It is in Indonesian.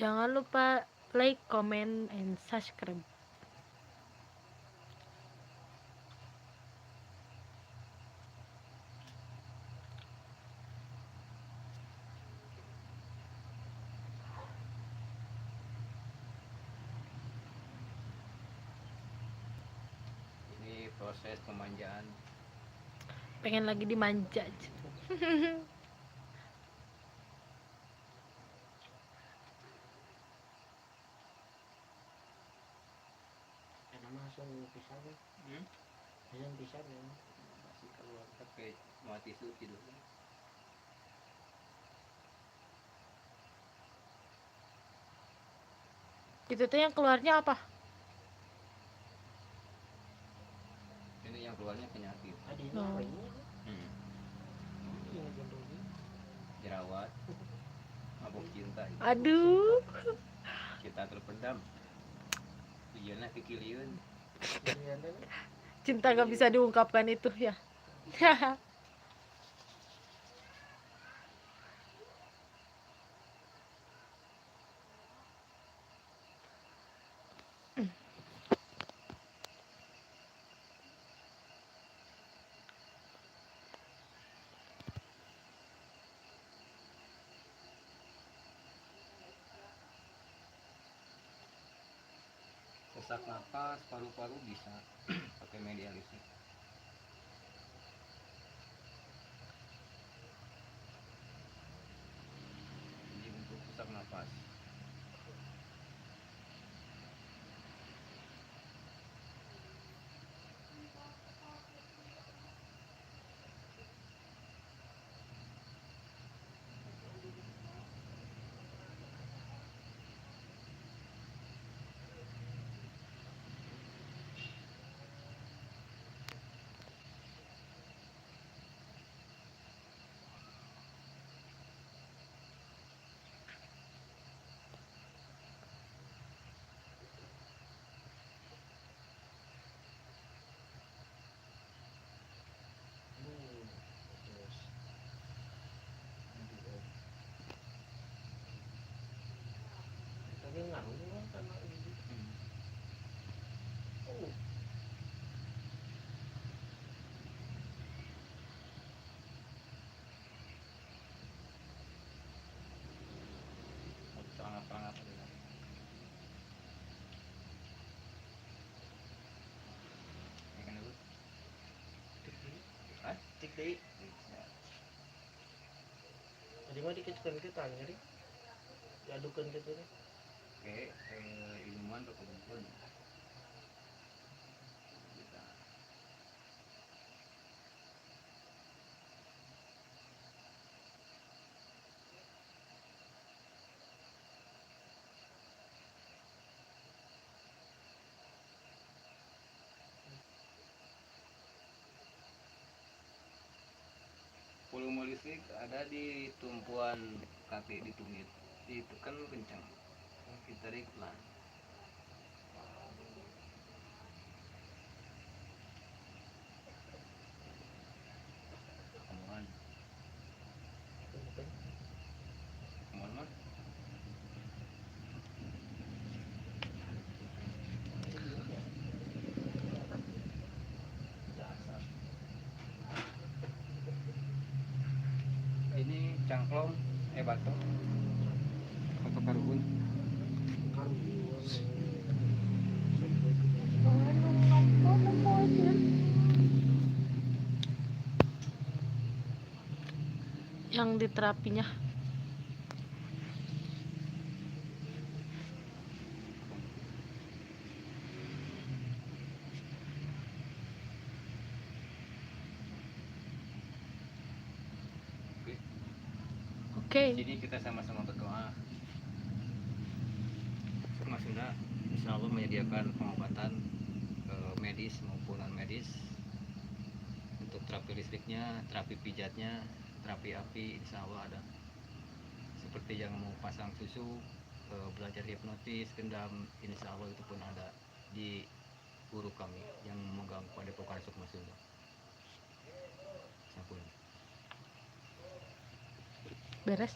Jangan lupa like, comment, and subscribe. Ini proses pemanjaan. Pengen lagi dimanja. Karena langsung pisah kan, langsung pisah kan. Masih keluar pakai mati suci dulu. Itu tuh yang keluarnya apa? Ini yang keluarnya penyakit. Tadi Oh. apa ini? Ini Jerawat, mabuk cinta. Aduh. Cinta terpendam. Tujuannya kekiliun. Cinta gak bisa diungkapkan itu ya. Sesak napas, paru-paru bisa pakai media listrik. Jadi untuk sesak napas. tapi ngaruh kan karena ini. Oh, Sangat-sangat ada. Ini kan dulu. Hah? tik deh. Tadi mah dikecilkan ke tangan nih, diadukan gitu nih. Oke, ilmuwan atau kebun. Bisa. Volume listrik ada di tumpuan kaki di tumit. Ditekan kencang. Kita tarik pelan. Aman. Aman mah. Ini cangklong, batok. Batok karubun. Yang diterapinya. Oke. Oke. Di sini kita sama-sama berdoa. Mas Sunda insya Allah menyediakan pengobatan medis maupun non medis untuk terapi listriknya, terapi pijatnya, terapi api insya Allah ada. Seperti yang mau pasang susu, belajar hipnotis, gendam, insya Allah itu pun ada di guru kami yang memegang Padepokan Sukma Sunda. Sampun. Beres.